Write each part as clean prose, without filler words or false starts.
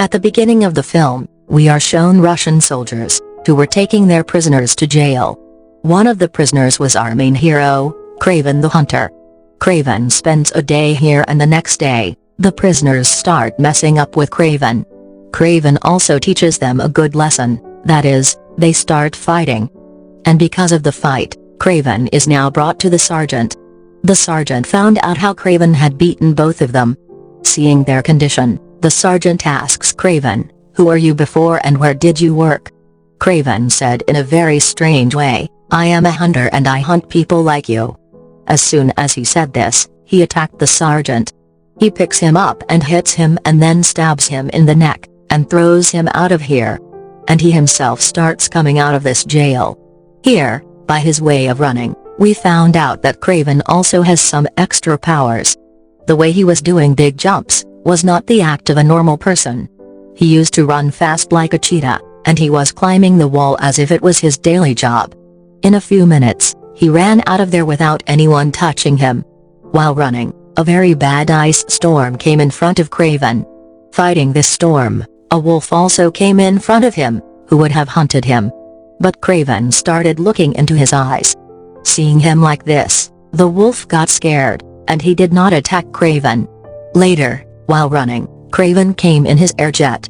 At the beginning of the film, we are shown Russian soldiers, who were taking their prisoners to jail. One of the prisoners was our main hero, Kraven the Hunter. Kraven spends a day here and the next day, the prisoners start messing up with Kraven. Kraven also teaches them a good lesson, that is, they start fighting. And because of the fight, Kraven is now brought to the sergeant. The sergeant found out how Kraven had beaten both of them. Seeing their condition, the sergeant asks Kraven, "Who are you before and where did you work?" Kraven said in a very strange way, "I am a hunter and I hunt people like you." As soon as he said this, he attacked the sergeant. He picks him up and hits him and then stabs him in the neck, and throws him out of here. And he himself starts coming out of this jail. Here, by his way of running, we found out that Kraven also has some extra powers. The way he was doing big jumps was not the act of a normal person. He used to run fast like a cheetah, and he was climbing the wall as if it was his daily job. In a few minutes, he ran out of there without anyone touching him. While running, a very bad ice storm came in front of Kraven. Fighting this storm, a wolf also came in front of him, who would have hunted him. But Kraven started looking into his eyes. Seeing him like this, the wolf got scared, and he did not attack Kraven. Later, while running, Kraven came in his air jet.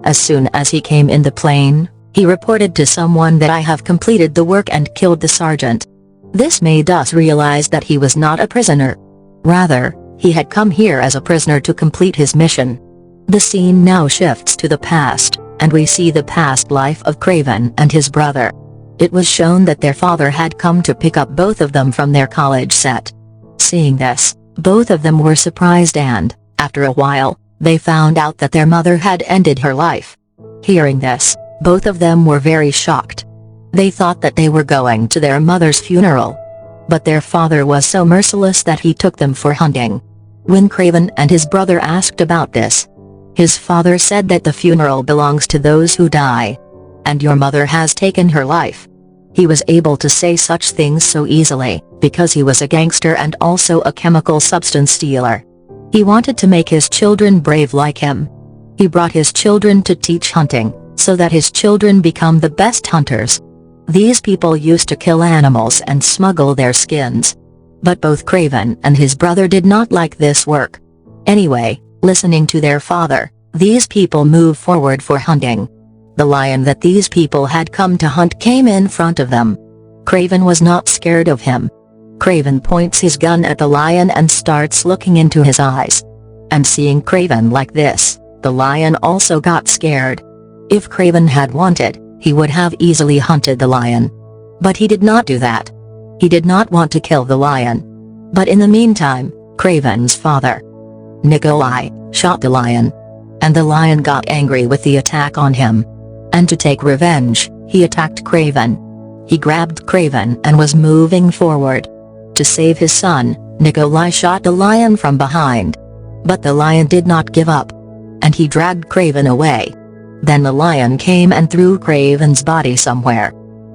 As soon as he came in the plane, he reported to someone that I have completed the work and killed the sergeant. This made us realize that he was not a prisoner. Rather, he had come here as a prisoner to complete his mission. The scene now shifts to the past, and we see the past life of Kraven and his brother. It was shown that their father had come to pick up both of them from their college set. Seeing this, both of them were surprised and, after a while, they found out that their mother had ended her life. Hearing this, both of them were very shocked. They thought that they were going to their mother's funeral. But their father was so merciless that he took them for hunting. When Kraven and his brother asked about this, his father said that the funeral belongs to those who die. And your mother has taken her life. He was able to say such things so easily, because he was a gangster and also a chemical substance dealer. He wanted to make his children brave like him. He brought his children to teach hunting, so that his children become the best hunters. These people used to kill animals and smuggle their skins. But both Kraven and his brother did not like this work. Anyway, listening to their father, these people moved forward for hunting. The lion that these people had come to hunt came in front of them. Kraven was not scared of him. Kraven points his gun at the lion and starts looking into his eyes. And seeing Kraven like this, the lion also got scared. If Kraven had wanted, he would have easily hunted the lion. But he did not do that. He did not want to kill the lion. But in the meantime, Kraven's father, Nikolai, shot the lion. And the lion got angry with the attack on him. And to take revenge, he attacked Kraven. He grabbed Kraven and was moving forward. To save his son, Nikolai shot the lion from behind. But the lion did not give up. And he dragged Kraven away. Then the lion came and threw Kraven's body somewhere.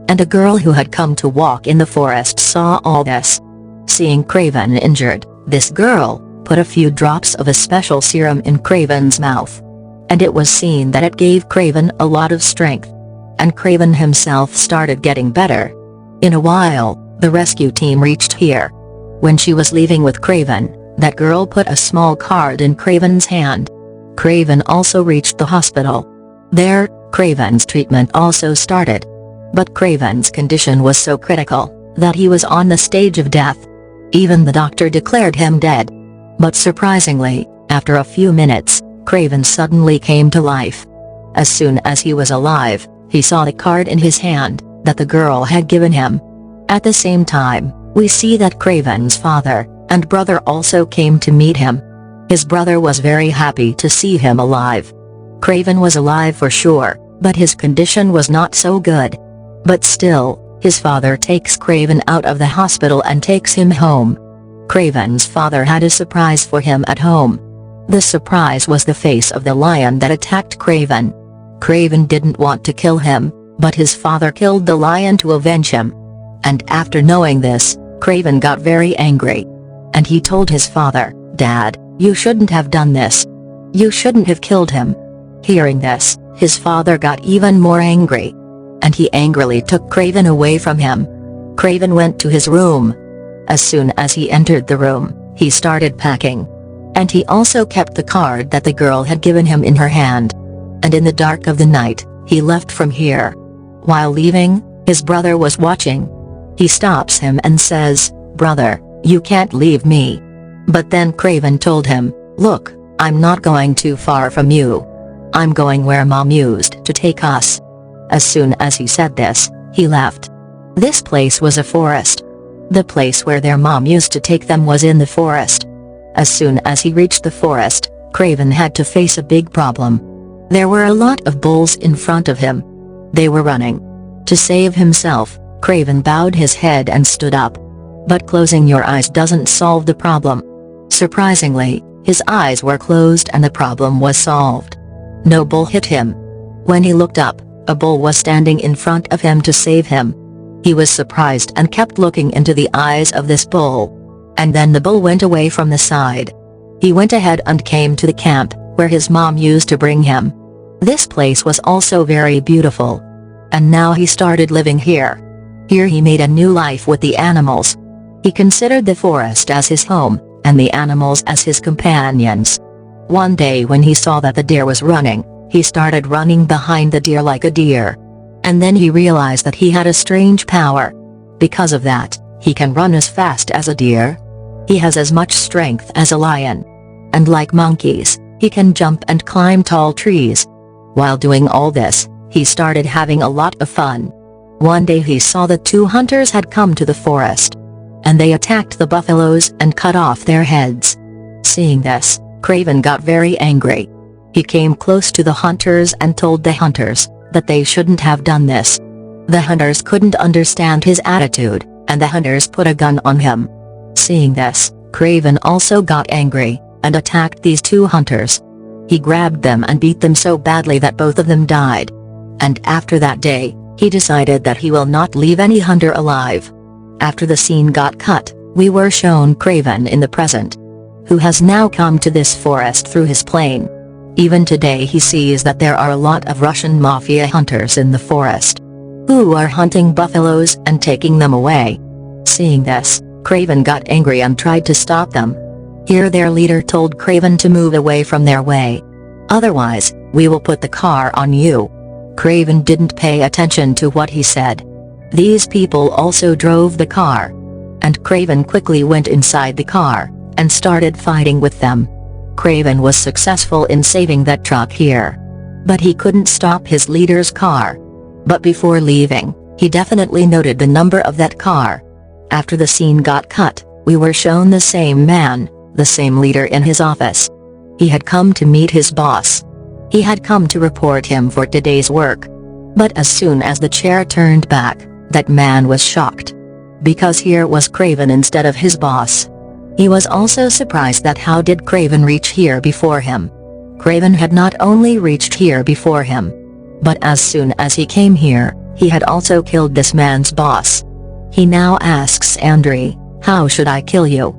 And a girl who had come to walk in the forest saw all this. Seeing Kraven injured, this girl put a few drops of a special serum in Kraven's mouth. And it was seen that it gave Kraven a lot of strength. And Kraven himself started getting better. In a while, the rescue team reached here. When she was leaving with Kraven, that girl put a small card in Kraven's hand. Kraven also reached the hospital. There, Kraven's treatment also started. But Kraven's condition was so critical, that he was on the stage of death. Even the doctor declared him dead. But surprisingly, after a few minutes, Kraven suddenly came to life. As soon as he was alive, he saw the card in his hand, that the girl had given him. At the same time, we see that Kraven's father and brother also came to meet him. His brother was very happy to see him alive. Kraven was alive for sure, but his condition was not so good. But still, his father takes Kraven out of the hospital and takes him home. Kraven's father had a surprise for him at home. The surprise was the face of the lion that attacked Kraven. Kraven didn't want to kill him, but his father killed the lion to avenge him. And after knowing this, Kraven got very angry. And he told his father, "Dad, you shouldn't have done this. You shouldn't have killed him. Hearing this, his father got even more angry. And he angrily took Kraven away from him. Kraven went to his room. As soon as he entered the room, he started packing. And he also kept the card that the girl had given him in her hand. And in the dark of the night, he left from here. While leaving, his brother was watching. He stops him and says, "Brother, you can't leave me." But then Kraven told him, "Look, I'm not going too far from you. I'm going where Mom used to take us." As soon as he said this, he left. This place was a forest. The place where their mom used to take them was in the forest. As soon as he reached the forest, Kraven had to face a big problem. There were a lot of bulls in front of him. They were running. To save himself, Kraven bowed his head and stood up. But closing your eyes doesn't solve the problem. Surprisingly, his eyes were closed and the problem was solved. No bull hit him. When he looked up, a bull was standing in front of him to save him. He was surprised and kept looking into the eyes of this bull. And then the bull went away from the side. He went ahead and came to the camp, where his mom used to bring him. This place was also very beautiful. And now he started living here. Here he made a new life with the animals. He considered the forest as his home, and the animals as his companions. One day when he saw that the deer was running, he started running behind the deer like a deer. And then he realized that he had a strange power. Because of that, he can run as fast as a deer. He has as much strength as a lion. And like monkeys, he can jump and climb tall trees. While doing all this, he started having a lot of fun. One day he saw that two hunters had come to the forest. And they attacked the buffaloes and cut off their heads. Seeing this, Kraven got very angry. He came close to the hunters and told the hunters that they shouldn't have done this. The hunters couldn't understand his attitude, and the hunters put a gun on him. Seeing this, Kraven also got angry, and attacked these two hunters. He grabbed them and beat them so badly that both of them died. And after that day, he decided that he will not leave any hunter alive. After the scene got cut, we were shown Kraven in the present, who has now come to this forest through his plane. Even today he sees that there are a lot of Russian mafia hunters in the forest, who are hunting buffaloes and taking them away. Seeing this, Kraven got angry and tried to stop them. Here their leader told Kraven to move away from their way. Otherwise, we will put the car on you. Kraven didn't pay attention to what he said. These people also drove the car. And Kraven quickly went inside the car, and started fighting with them. Kraven was successful in saving that truck here. But he couldn't stop his leader's car. But before leaving, he definitely noted the number of that car. After the scene got cut, we were shown the same man, the same leader in his office. He had come to meet his boss. He had come to report him for today's work. But as soon as the chair turned back, that man was shocked. Because here was Kraven instead of his boss. He was also surprised that how did Kraven reach here before him. Kraven had not only reached here before him, but as soon as he came here, he had also killed this man's boss. He now asks Andrei, "How should I kill you?"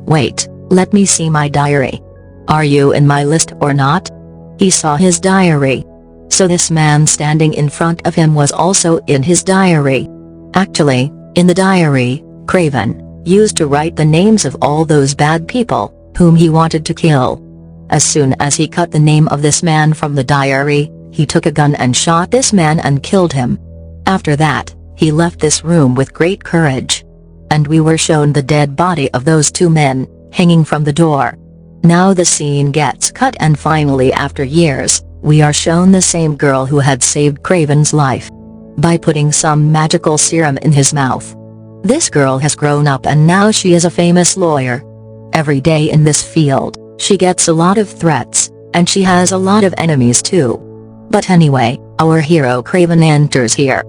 "Wait, let me see my diary. Are you in my list or not?" He saw his diary. So this man standing in front of him was also in his diary. Actually, in the diary, Kraven used to write the names of all those bad people, whom he wanted to kill. As soon as he cut the name of this man from the diary, he took a gun and shot this man and killed him. After that, he left this room with great courage. And we were shown the dead body of those two men, hanging from the door. Now the scene gets cut and finally after years, we are shown the same girl who had saved Kraven's life. By putting some magical serum in his mouth. This girl has grown up and now she is a famous lawyer. Every day in this field, she gets a lot of threats, and she has a lot of enemies too. But anyway, our hero Kraven enters here.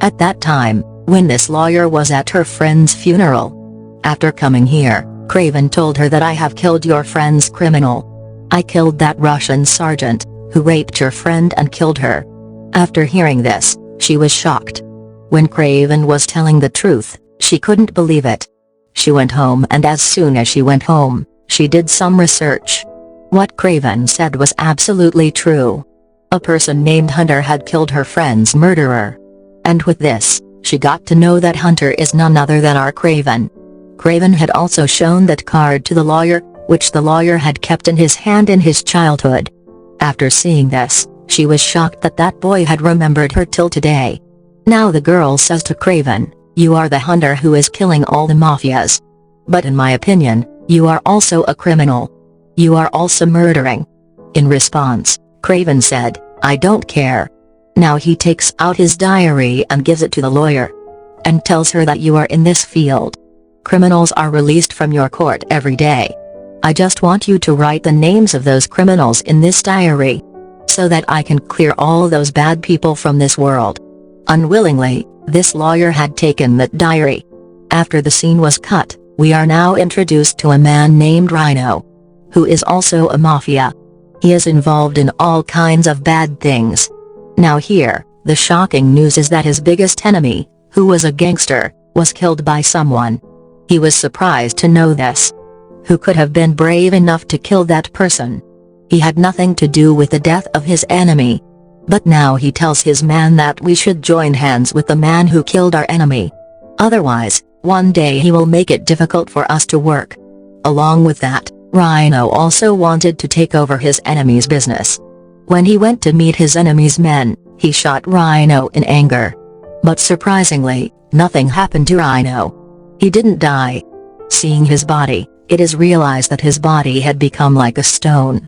At that time, when this lawyer was at her friend's funeral. After coming here, Kraven told her that I have killed your friend's criminal. I killed that Russian sergeant, who raped your friend and killed her. After hearing this, she was shocked. When Kraven was telling the truth, she couldn't believe it. She went home and as soon as she went home, she did some research. What Kraven said was absolutely true. A person named Hunter had killed her friend's murderer. And with this, she got to know that Hunter is none other than our Kraven. Kraven had also shown that card to the lawyer, which the lawyer had kept in his hand in his childhood. After seeing this, she was shocked that that boy had remembered her till today. Now the girl says to Kraven, "You are the hunter who is killing all the mafias. But in my opinion, you are also a criminal. You are also murdering." In response, Kraven said, "I don't care." Now he takes out his diary and gives it to the lawyer. And tells her that you are in this field. Criminals are released from your court every day. I just want you to write the names of those criminals in this diary. So that I can clear all those bad people from this world. Unwillingly, this lawyer had taken that diary. After the scene was cut, we are now introduced to a man named Rhino. Who is also a mafia. He is involved in all kinds of bad things. Now here, the shocking news is that his biggest enemy, who was a gangster, was killed by someone. He was surprised to know this. Who could have been brave enough to kill that person? He had nothing to do with the death of his enemy. But now he tells his man that we should join hands with the man who killed our enemy. Otherwise, one day he will make it difficult for us to work. Along with that, Rhino also wanted to take over his enemy's business. When he went to meet his enemy's men, he shot Rhino in anger. But surprisingly, nothing happened to Rhino. He didn't die. Seeing his body, it is realized that his body had become like a stone.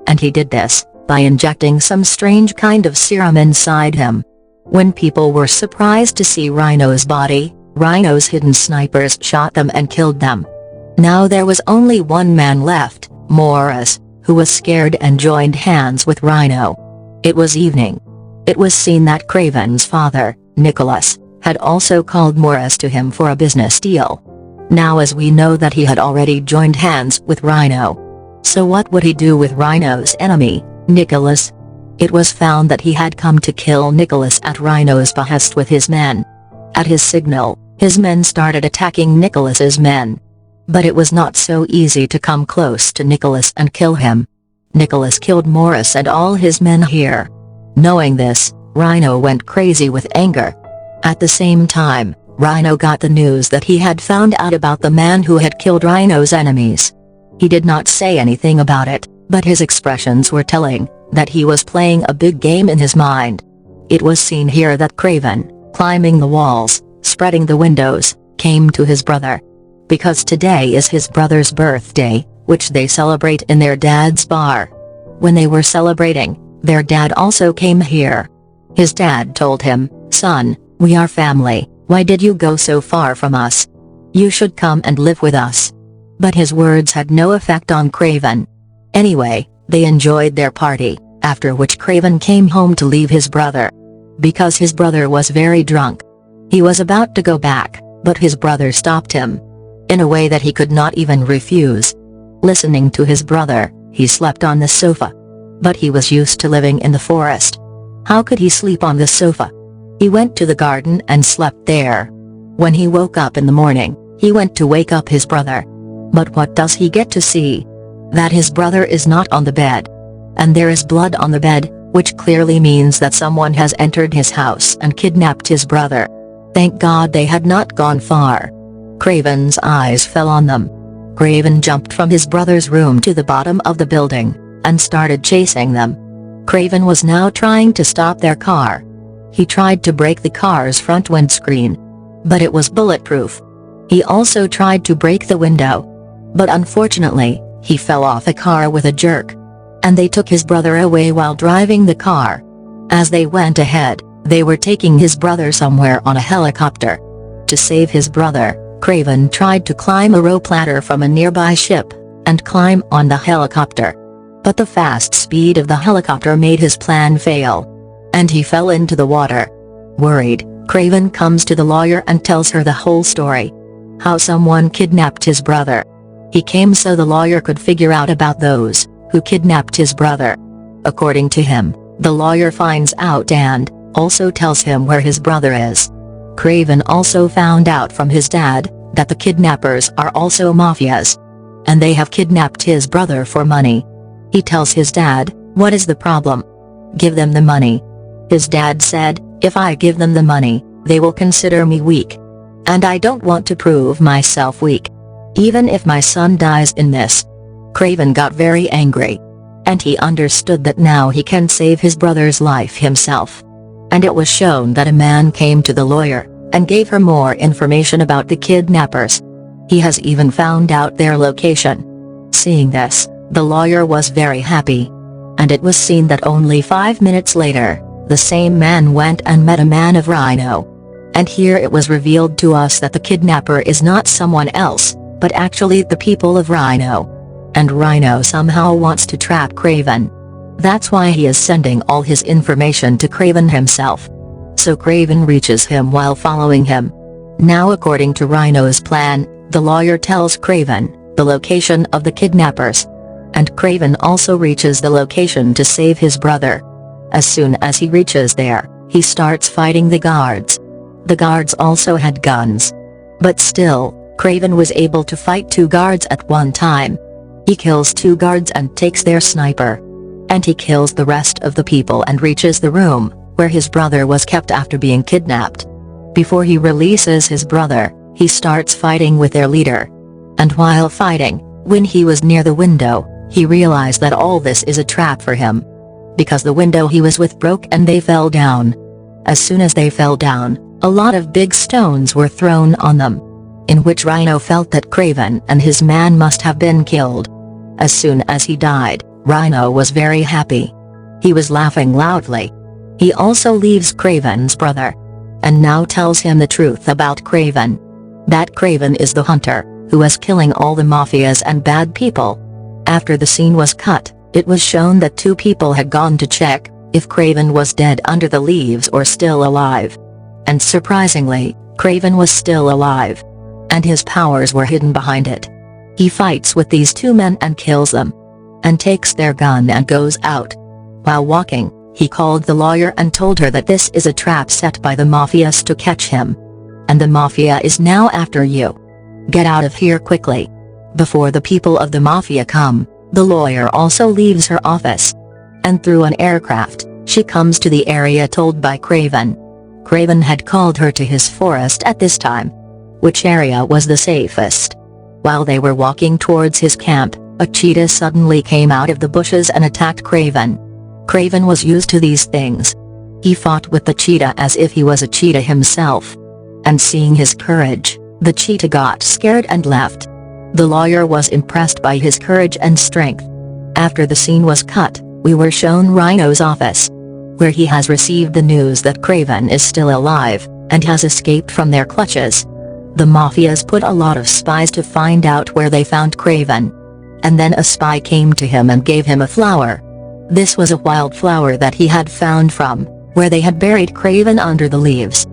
And he did this by injecting some strange kind of serum inside him. When people were surprised to see Rhino's body, Rhino's hidden snipers shot them and killed them. Now there was only one man left, Morris, who was scared and joined hands with Rhino. It was evening. It was seen that Kraven's father, Nicholas, had also called Morris to him for a business deal. Now as we know that he had already joined hands with Rhino. So what would he do with Rhino's enemy, Nicholas? It was found that he had come to kill Nicholas at Rhino's behest with his men. At his signal, his men started attacking Nicholas's men. But it was not so easy to come close to Nicholas and kill him. Nicholas killed Morris and all his men here. Knowing this, Rhino went crazy with anger. At the same time, Rhino got the news that he had found out about the man who had killed Rhino's enemies. He did not say anything about it, but his expressions were telling that he was playing a big game in his mind. It was seen here that Kraven, climbing the walls, spreading the windows, came to his brother. Because today is his brother's birthday, which they celebrate in their dad's bar. When they were celebrating, their dad also came here. His dad told him, "Son, we are family, why did you go so far from us? You should come and live with us." But his words had no effect on Kraven. Anyway, they enjoyed their party, after which Kraven came home to leave his brother. Because his brother was very drunk. He was about to go back, but his brother stopped him. In a way that he could not even refuse. Listening to his brother, he slept on the sofa. But he was used to living in the forest. How could he sleep on the sofa? He went to the garden and slept there. When he woke up in the morning, he went to wake up his brother. But what does he get to see? That his brother is not on the bed. And there is blood on the bed, which clearly means that someone has entered his house and kidnapped his brother. Thank God they had not gone far. Kraven's eyes fell on them. Kraven jumped from his brother's room to the bottom of the building, and started chasing them. Kraven was now trying to stop their car. He tried to break the car's front windscreen. But it was bulletproof. He also tried to break the window. But unfortunately, he fell off a car with a jerk. And they took his brother away while driving the car. As they went ahead, they were taking his brother somewhere on a helicopter. To save his brother, Kraven tried to climb a rope ladder from a nearby ship, and climb on the helicopter. But the fast speed of the helicopter made his plan fail. And he fell into the water. Worried, Kraven comes to the lawyer and tells her the whole story. How someone kidnapped his brother. He came so the lawyer could figure out about those who kidnapped his brother. According to him, the lawyer finds out and also tells him where his brother is. Kraven also found out from his dad that the kidnappers are also mafias. And they have kidnapped his brother for money. He tells his dad, "What is the problem?" Give them the money. His dad said, if I give them the money, they will consider me weak. And I don't want to prove myself weak. Even if my son dies in this. Kraven got very angry. And he understood that now he can save his brother's life himself. And it was shown that a man came to the lawyer, and gave her more information about the kidnappers. He has even found out their location. Seeing this, the lawyer was very happy. And it was seen that only 5 minutes later, the same man went and met a man of Rhino. And here it was revealed to us that the kidnapper is not someone else, but actually the people of Rhino. And Rhino somehow wants to trap Kraven. That's why he is sending all his information to Kraven himself. So Kraven reaches him while following him. Now according to Rhino's plan, the lawyer tells Kraven the location of the kidnappers. And Kraven also reaches the location to save his brother. As soon as he reaches there, he starts fighting the guards. The guards also had guns. But still, Kraven was able to fight 2 guards at one time. He kills 2 guards and takes their sniper. And he kills the rest of the people and reaches the room where his brother was kept after being kidnapped. Before he releases his brother, he starts fighting with their leader. And while fighting, when he was near the window, he realized that all this is a trap for him. Because the window he was with broke and they fell down. As soon as they fell down, a lot of big stones were thrown on them. In which Rhino felt that Kraven and his man must have been killed. As soon as he died, Rhino was very happy. He was laughing loudly. He also leaves Kraven's brother. And now tells him the truth about Kraven. That Kraven is the hunter, who was killing all the mafias and bad people. After the scene was cut, it was shown that 2 people had gone to check if Kraven was dead under the leaves or still alive. And surprisingly, Kraven was still alive. And his powers were hidden behind it. He fights with these 2 men and kills them. And takes their gun and goes out. While walking, he called the lawyer and told her that this is a trap set by the mafias to catch him. And the mafia is now after you. Get out of here quickly. Before the people of the mafia come, the lawyer also leaves her office. And through an aircraft, she comes to the area told by Kraven. Kraven had called her to his forest at this time. Which area was the safest? While they were walking towards his camp, a cheetah suddenly came out of the bushes and attacked Kraven. Kraven was used to these things. He fought with the cheetah as if he was a cheetah himself. And seeing his courage, the cheetah got scared and left. The lawyer was impressed by his courage and strength. After the scene was cut, we were shown Rhino's office, where he has received the news that Kraven is still alive, and has escaped from their clutches. The mafias put a lot of spies to find out where they found Kraven. And then a spy came to him and gave him a flower. This was a wildflower that he had found from where they had buried Kraven under the leaves.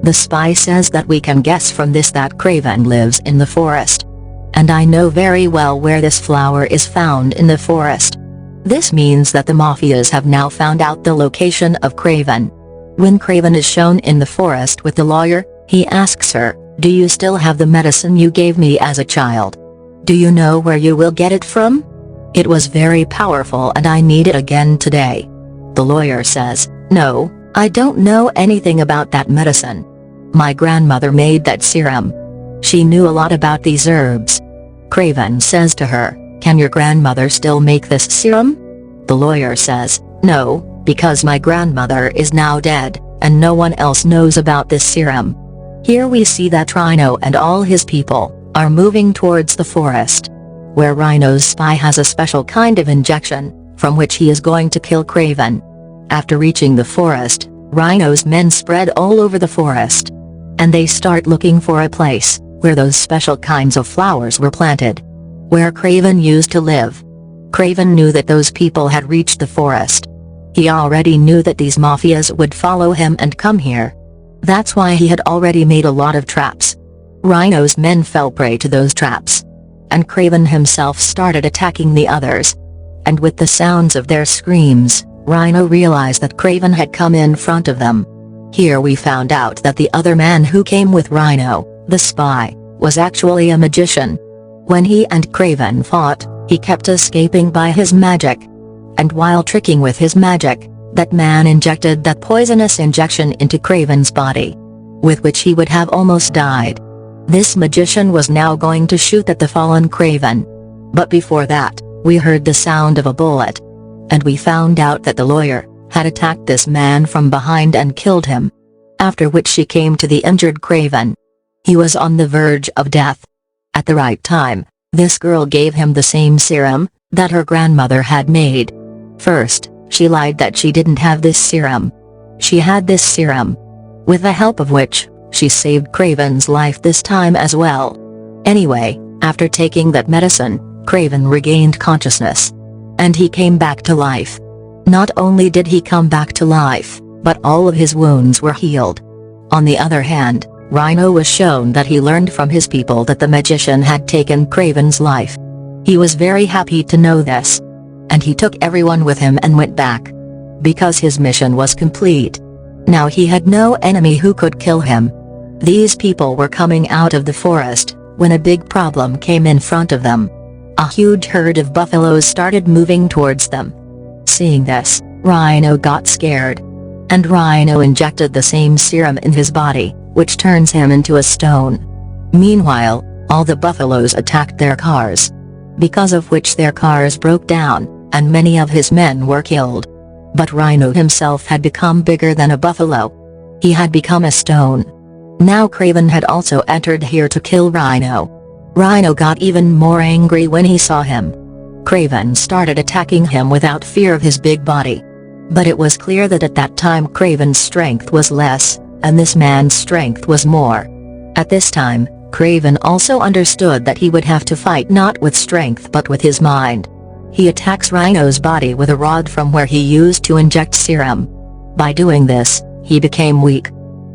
The spy says that we can guess from this that Kraven lives in the forest. And I know very well where this flower is found in the forest. This means that the mafias have now found out the location of Kraven. When Kraven is shown in the forest with the lawyer, he asks her, "Do you still have the medicine you gave me as a child? Do you know where you will get it from? It was very powerful and I need it again today." The lawyer says, "No, I don't know anything about that medicine. My grandmother made that serum. She knew a lot about these herbs." Kraven says to her, "Can your grandmother still make this serum?" The lawyer says, "No, because my grandmother is now dead, and no one else knows about this serum." Here we see that Rhino and all his people are moving towards the forest, where Rhino's spy has a special kind of injection, from which he is going to kill Kraven. After reaching the forest, Rhino's men spread all over the forest. And they start looking for a place where those special kinds of flowers were planted, where Kraven used to live. Kraven knew that those people had reached the forest. He already knew that these mafias would follow him and come here. That's why he had already made a lot of traps. Rhino's men fell prey to those traps. And Kraven himself started attacking the others. And with the sounds of their screams, Rhino realized that Kraven had come in front of them. Here we found out that the other man who came with Rhino, the spy, was actually a magician. When he and Kraven fought, he kept escaping by his magic. And while tricking with his magic, That man injected that poisonous injection into Kraven's body, with which he would have almost died. This magician was now going to shoot at the fallen Kraven. But before that, we heard the sound of a bullet. And we found out that the lawyer had attacked this man from behind and killed him. After which she came to the injured Kraven. He was on the verge of death. At the right time, this girl gave him the same serum that her grandmother had made. First, she lied that she didn't have this serum. She had this serum, with the help of which she saved Kraven's life this time as well. Anyway, after taking that medicine, Kraven regained consciousness. And he came back to life. Not only did he come back to life, but all of his wounds were healed. On the other hand, Rhino was shown that he learned from his people that the magician had taken Kraven's life. He was very happy to know this. And he took everyone with him and went back. Because his mission was complete. Now he had no enemy who could kill him. These people were coming out of the forest, when a big problem came in front of them. A huge herd of buffaloes started moving towards them. Seeing this, Rhino got scared. And Rhino injected the same serum in his body, which turns him into a stone. Meanwhile, all the buffaloes attacked their cars. Because of which their cars broke down, and many of his men were killed. But Rhino himself had become bigger than a buffalo. He had become a stone. Now Kraven had also entered here to kill Rhino. Rhino got even more angry when he saw him. Kraven started attacking him without fear of his big body. But it was clear that at that time Kraven's strength was less, and this man's strength was more. At this time, Kraven also understood that he would have to fight not with strength but with his mind. He attacks Rhino's body with a rod from where he used to inject serum. By doing this, he became weak.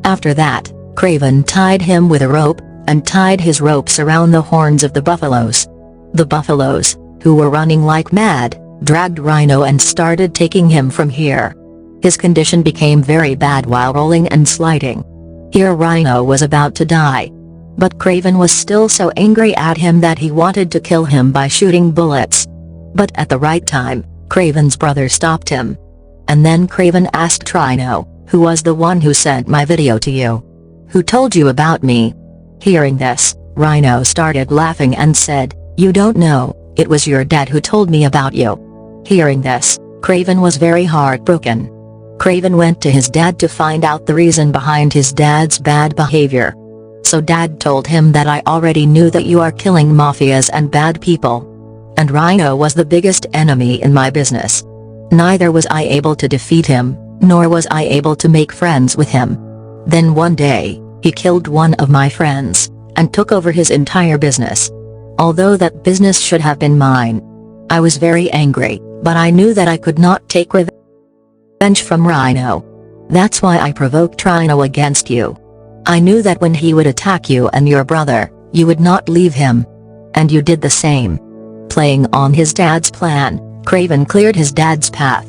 After that, Kraven tied him with a rope, and tied his ropes around the horns of the buffaloes. The buffaloes, who were running like mad, dragged Rhino and started taking him from here. His condition became very bad while rolling and sliding. Here Rhino was about to die. But Kraven was still so angry at him that he wanted to kill him by shooting bullets. But at the right time, Kraven's brother stopped him. And then Kraven asked Rhino, "Who was the one who sent my video to you? Who told you about me?" Hearing this, Rhino started laughing and said, "You don't know, it was your dad who told me about you." Hearing this, Kraven was very heartbroken. Kraven went to his dad to find out the reason behind his dad's bad behavior. So dad told him that I already knew that you are killing mafias and bad people. And Rhino was the biggest enemy in my business. Neither was I able to defeat him, nor was I able to make friends with him. Then one day, he killed one of my friends, and took over his entire business. Although that business should have been mine. I was very angry, but I knew that I could not take revenge from Rhino. That's why I provoked Rhino against you. I knew that when he would attack you and your brother, you would not leave him. And you did the same. Playing on his dad's plan, Kraven cleared his dad's path.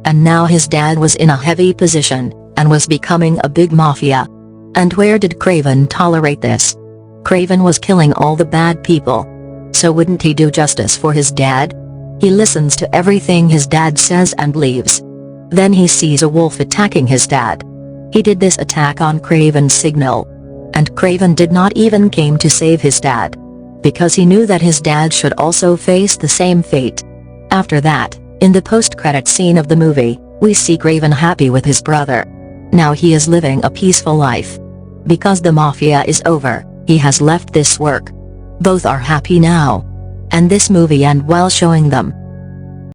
And now his dad was in a heavy position, and was becoming a big mafia. And where did Kraven tolerate this? Kraven was killing all the bad people. So wouldn't he do justice for his dad? He listens to everything his dad says and leaves. Then he sees a wolf attacking his dad. He did this attack on Kraven's signal. And Kraven did not even came to save his dad. Because he knew that his dad should also face the same fate. After that, in the post-credit scene of the movie, we see Kraven happy with his brother. Now he is living a peaceful life. Because the mafia is over, he has left this work. Both are happy now. And this movie, and while showing them,